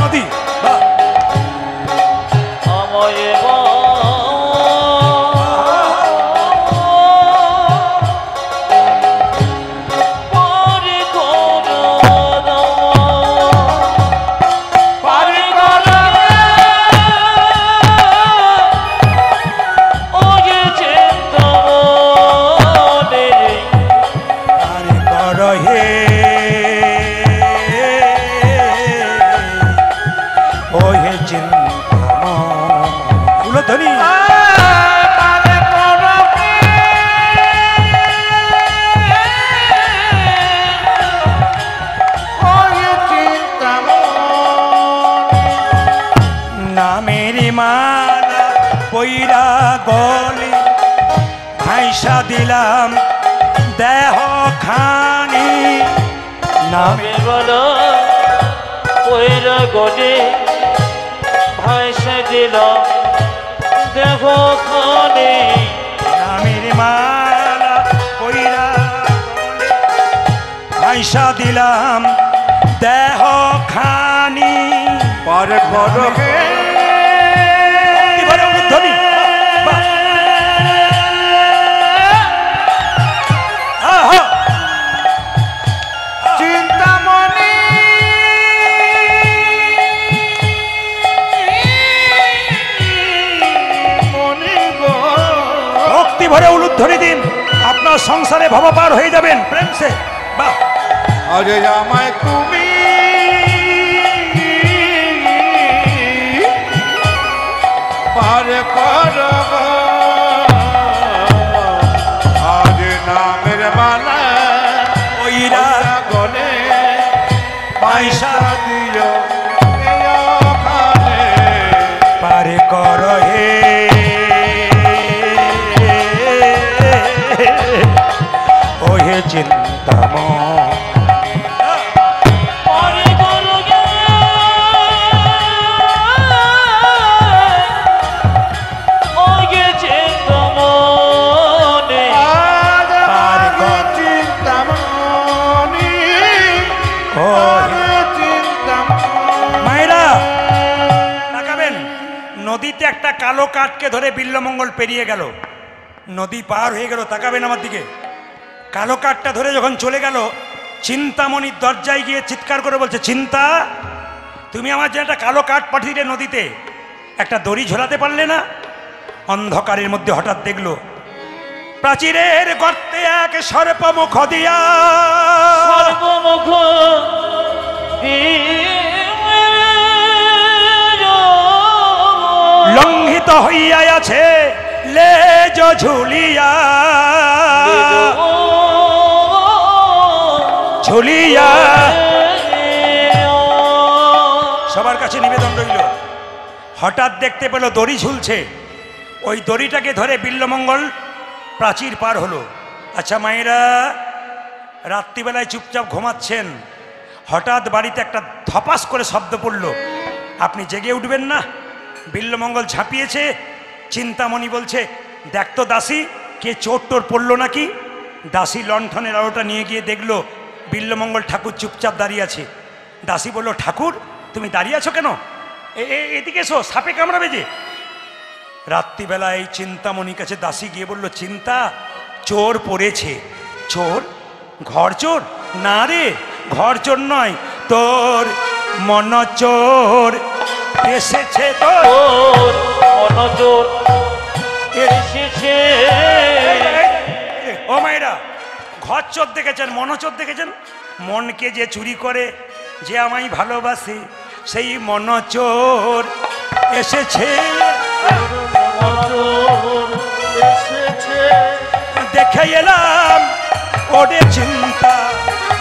নদী। আমায় পয়সা দিলাম দেহ খানি নামে নামে বলো কইরা গলে ভাইসা দিল দেহ খানে নামের মালা কইরা পয়সা দিলাম দেহ খানি পার করো হে এবারে উদ্ধনি বাহ আহা চিন্তামণি মনি গো ভক্তি ভরে উলুধ্বনি দিন আপনার সংসারে ভব পার হয়ে যাবেন প্রেম সে বাহ আজ আমায় তুমি পার করো গো। আজ নামের মালা ওইরা গলে পয়সা দিও এখানে পার কর হে ওহে চিন্তাময় পরে করো গে ওগে চিন্তমনে আজ পার আমি কর। চিন্তামণি ওহে চিন্তামণি মায়েরা তাকাবেন নদীতে একটা কালো কাঠকে ধরে বিল্লমঙ্গল পেরিয়ে গেল নদী পার হয়ে গেল তাকাবেন আমার দিকে কালো কাঠটা ধরে যখন চলে গেল চিন্তামণির দরজায় গিয়ে চিৎকার করে বলছে চিন্তা তুমি আমার যে একটা কালো কাঠ পাঠিয়ে দিলে নদীতে একটা দড়ি ঝোলাতে পারলে না অন্ধকারের মধ্যে হঠাৎ দেখলো প্রাচীরের গর্তে এক সর্পমুখ দিয়া সর্বমুখ লঙ্ঘিত হইয়া আছে লেজ ঝুলিয়া ঝুলিয়া সবার কাছে নিবেদন রইল হঠাৎ দেখতে পেল দড়ি ঝুলছে ওই দড়িটাকে ধরে বিল্লমঙ্গল প্রাচীর পার হলো আচ্ছা মায়েরা রাত্রিবেলায় চুপচাপ ঘুমাচ্ছেন হঠাৎ বাড়িতে একটা ধপাস করে শব্দ পড়ল আপনি জেগে উঠবেন না বিল্লমঙ্গল ঝাঁপিয়েছে চিন্তামণি বলছে দেখ তো দাসী কে চোট টোর পড়লো নাকি দাসী লণ্ঠনের আলোটা নিয়ে গিয়ে দেখলো বিল্লমঙ্গল ঠাকুর চুপচাপ দাঁড়িয়ে আছে দাসী বলল ঠাকুর তুমি দাঁড়িয়ে আছো কেন এদিকে এসো সাপে কামড়াবে যে রাত্রিবেলায় চিন্তামণির কাছে দাসী গিয়ে বলল চিন্তা চোর পড়েছে চোর ঘর চোর না রে ঘর চোর নয় তোর মন চোর এসেছে তোর তোর মনোজোর এসেছে ও মায়েরা ঘর চোর দেখেছেন মনচোর দেখেছেন মনকে যে চুরি করে যে আমায় ভালোবাসে সেই মনচোর এসেছে মনোজোর এসেছে দেখে এলাম ওরে চিন্তা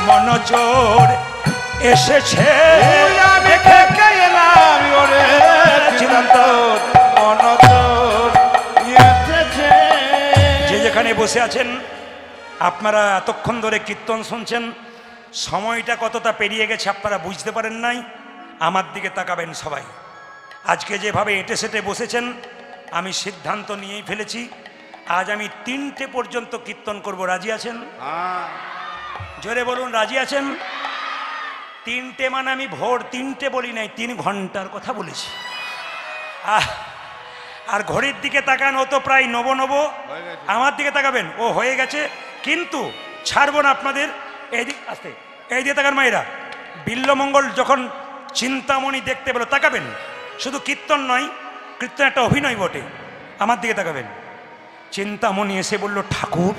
মনচোর এসেছে দেখে এলাম ওরে চিন্তা অনতর এসেছে যে যেখানে বসে আছেন আপনারা এতক্ষণ ধরে কীর্তন শুনছেন সময়টা কতটা পেরিয়ে গেছে আপনারা বুঝতে পারেন নাই আমার দিকে তাকাবেন সবাই আজকে যেভাবে এঁটে সেটে বসেছেন আমি সিদ্ধান্ত নিয়েই ফেলেছি আজ আমি 3টে পর্যন্ত কীর্তন করব রাজি আছেন জোরে বলুন রাজি আছেন 3টে মানে আমি ভোর 3টে বলি নাই 3 ঘন্টার কথা বলেছি আর ঘড়ির দিকে তাকান ও তো প্রায় নব আমার দিকে তাকাবেন ও হয়ে গেছে কিন্তু ছাড়বো না আপনাদের এইদিক আসতে এই দিয়ে তাকান মায়েরা বিল্লমঙ্গল যখন চিন্তামণি দেখতে পেল তাকাবেন শুধু কীর্তন নয় কীর্তন একটা অভিনয় বটে আমার দিকে তাকাবেন চিন্তামণি এসে বলল ঠাকুর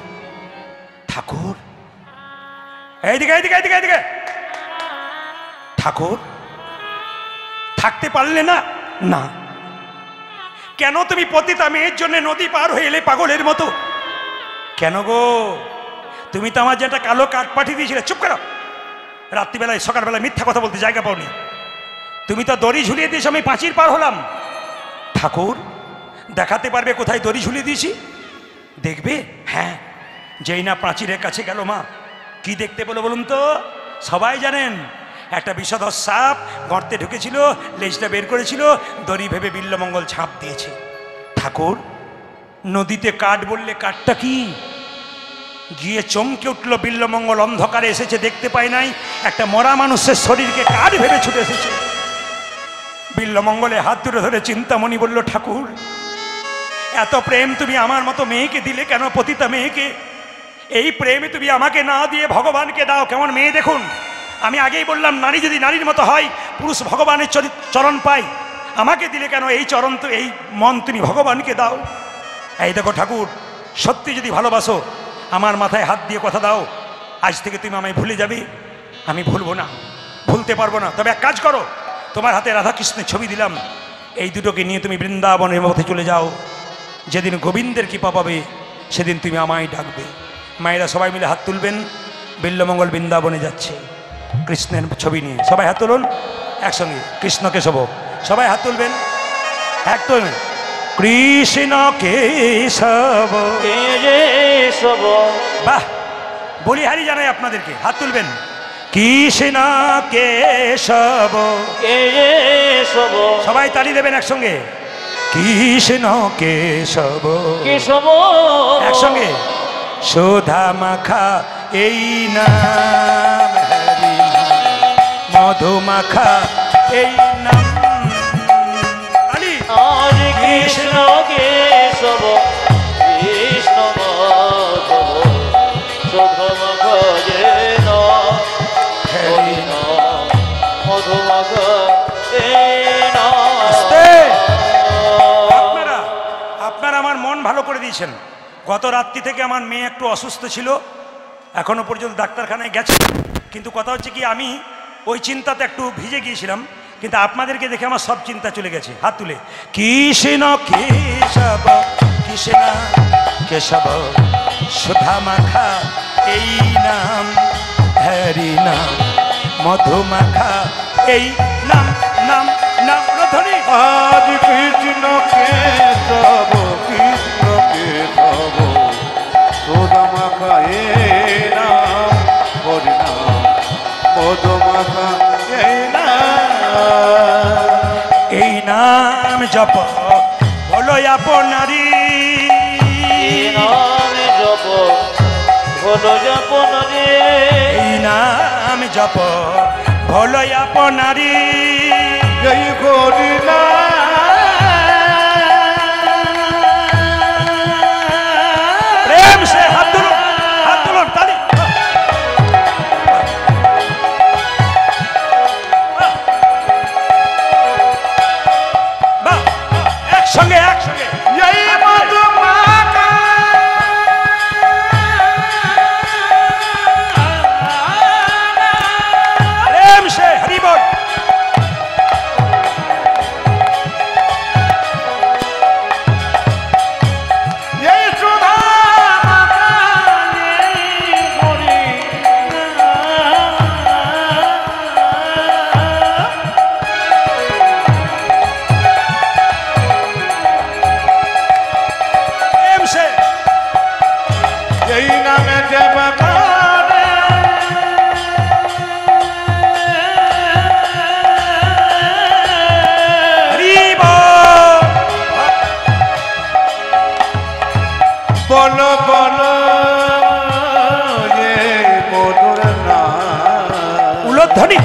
ঠাকুর এইদিকে এইদিকে এইদিকে এইদিকে ঠাকুর থাকতে পারলে না না কেন তুমি পতিতা মেয়ের জন্য নদী পার হয়ে এলে পাগলের মতো কেন গো তুমি তো আমার যে একটা কালো কাঠ পাঠিয়ে দিয়েছিলে চুপ করো রাত্রিবেলায় সকালবেলায় মিথ্যা কথা বলতে জায়গা পাওনি তুমি তো দড়ি ঝুলিয়ে দিয়েছো আমি পাঁচির পার হলাম ঠাকুর দেখাতে পারবে কোথায় দড়ি ঝুলিয়ে দিয়েছি দেখবে? হ্যাঁ। যেই না প্রাচীরের কাছে গেল মা, কি দেখতে পেলো বলুন তো? সবাই জানেন, একটা বিষধর সাপ গর্তে ঢুকেছিল, লেজটা বের করেছিল, দড়ি ভেবে বিল্বমঙ্গল ঝাঁপ দিয়েছে। ঠাকুর, নদীতে কাঠ বললে কাঠটা কি? গিয়ে চমকে উঠল বিল্বমঙ্গল, অন্ধকারে এসেছে, দেখতে পায় নাই, একটা মরা মানুষের শরীরকে কাঠ ভেবে ছুটে এসেছে। বিল্বমঙ্গলে হাত দুটো ধরে চিন্তামণি বলল, ঠাকুর, এত প্রেম তুমি আমার মতো মেয়েকে দিলে কেন? পতিতা মেয়েকে। এই প্রেমে তুমি আমাকে না দিয়ে ভগবানকে দাও। কেমন মেয়ে দেখুন। আমি আগেই বললাম, নারী যদি নারীর মতো হয়, পুরুষ ভগবানের চরণ পায়। আমাকে দিলে কেন? এই চরণ তো, এই মন তুমি ভগবানকে দাও। এই দেখো ঠাকুর, সত্যি যদি ভালোবাসো, আমার মাথায় হাত দিয়ে কথা দাও, আজ থেকে তুমি আমায় ভুলে যাবে। আমি ভুলবো না, ভুলতে পারবো না। তবে এক কাজ করো, তোমার হাতে রাধাকৃষ্ণের ছবি দিলাম, এই দুটোকে নিয়ে তুমি বৃন্দাবনের মধ্যে চলে যাও। যেদিন গোবিন্দের কৃপা পাবে, সেদিন তুমি আমায় ডাকবে। মায়েরা সবাই মিলে হাত তুলবেন। বিল্বমঙ্গল বৃন্দাবনে যাচ্ছে কৃষ্ণের ছবি নিয়ে। সবাই হাত তুলুন একসঙ্গে, কৃষ্ণ কেশব। সবাই হাত তুলবেন, এক তুলবেন। কৃষ্ণ কেশব কেশব। বাহ, বলিহারি জানাই আপনাদেরকে। হাত তুলবেন। কৃষ্ণ কেশব কেশব। সবাই তালি দেবেন একসঙ্গে। কৃষ্ণ কেশব কেশব। একসঙ্গে। সুধা মাখা এই নাম, হরি মধু মাখা এই নাম। আলি হরে কৃষ্ণ কেশব কৃষ্ণ মাধব সুধম ভজেন হরি মধুমগ আপনারা আমার মন ভালো করে দিয়েছেন। গত রাত্রি থেকে আমার মেয়ে একটু অসুস্থ ছিল, এখনো পর্যন্ত ডাক্তারখানায় গেছে। কিন্তু কথা হচ্ছে কি, আমি ওই চিন্তাতে একটু ভিজে গিয়েছিলাম, কিন্তু আপনাদেরকে দেখে আমার সব চিন্তা চলে গেছে। হাত তুলে। কৃষ্ণ কেশব কৃষ্ণ কেশব সুধা মাখা এই নাম, হরি নাম মধু মাখা এই নাম। নাম নাম ধরি। আজ কৃষ্ণ কেশব কৃষ্ণ কেশব সুধা মাখা এই নাম, হরি নাম মধু মাখা এই নাম। এই নাম জপ বলো আপনারি, নাম জপ হলো জপন রে। এই নাম জপ বলো আপনারি। জয় হরি প্রেম সে হাত তুলুন, হাত তুলুন, তালি। বাহ, একসঙ্গে একসঙ্গে। জয় মধু মাখা প্রেম সে হরি বল। জয় সুধা মাখা এই হরি প্রেম সে জয় নামে দেব করে হরি বল। বলো বলো এ মধুর নাম। উলধ্বনি।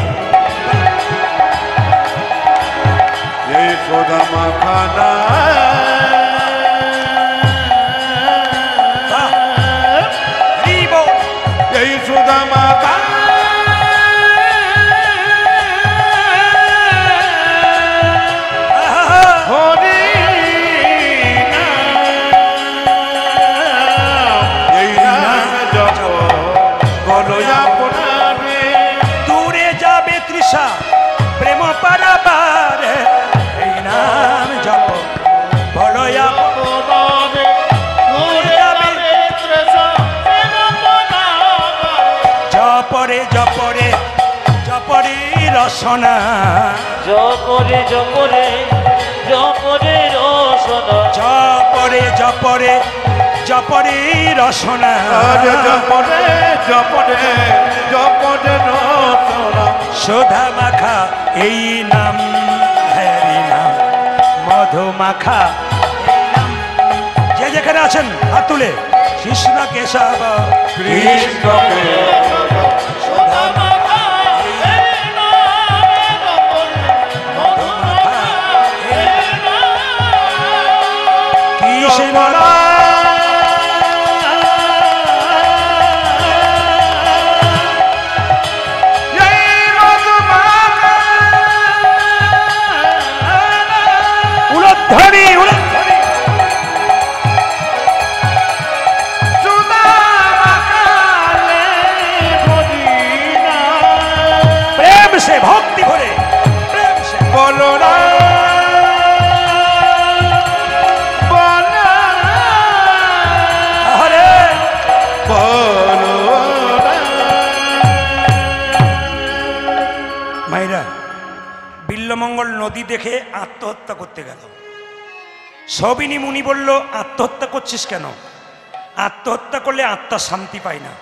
এই সোদা মাখানা বাহ, হরি বল। এই সোদা মাখা আহা, হরি নাম। এই নাম জপ বলো আপনারে। দূরে যাবে তৃষা প্রেম পারাবার, এই নাম জপ বলো আপনারে। জপরে জপরে জপরে রসনা, জপরে জপরে জপরে রসনা। জপ জপরে জপরে জপরে রসনা আরে জপরে জপরে জপরে রসনা শোধা মাখা এই নাম হরি নাম মধু মাখা এই নাম। যে যেখানে আছেন হাত তুলে কৃষ্ণ কেশব কৃষ্ণ শোধা মাখা মধু মাখা কৃষ্ণ উলধ্বনি উলধ্বনি प्रेम से भक्ति भरे प्रेम से बोलो ना बोलो हरे बोलो মাইরা বিল্লমঙ্গল নদী দেখে আত্মহত্যা করতে গেল। সবিনী মুনি বলল আত্মহত্যা করছিস কেন? আত্মহত্যা করলে আত্মা শান্তি পায় না।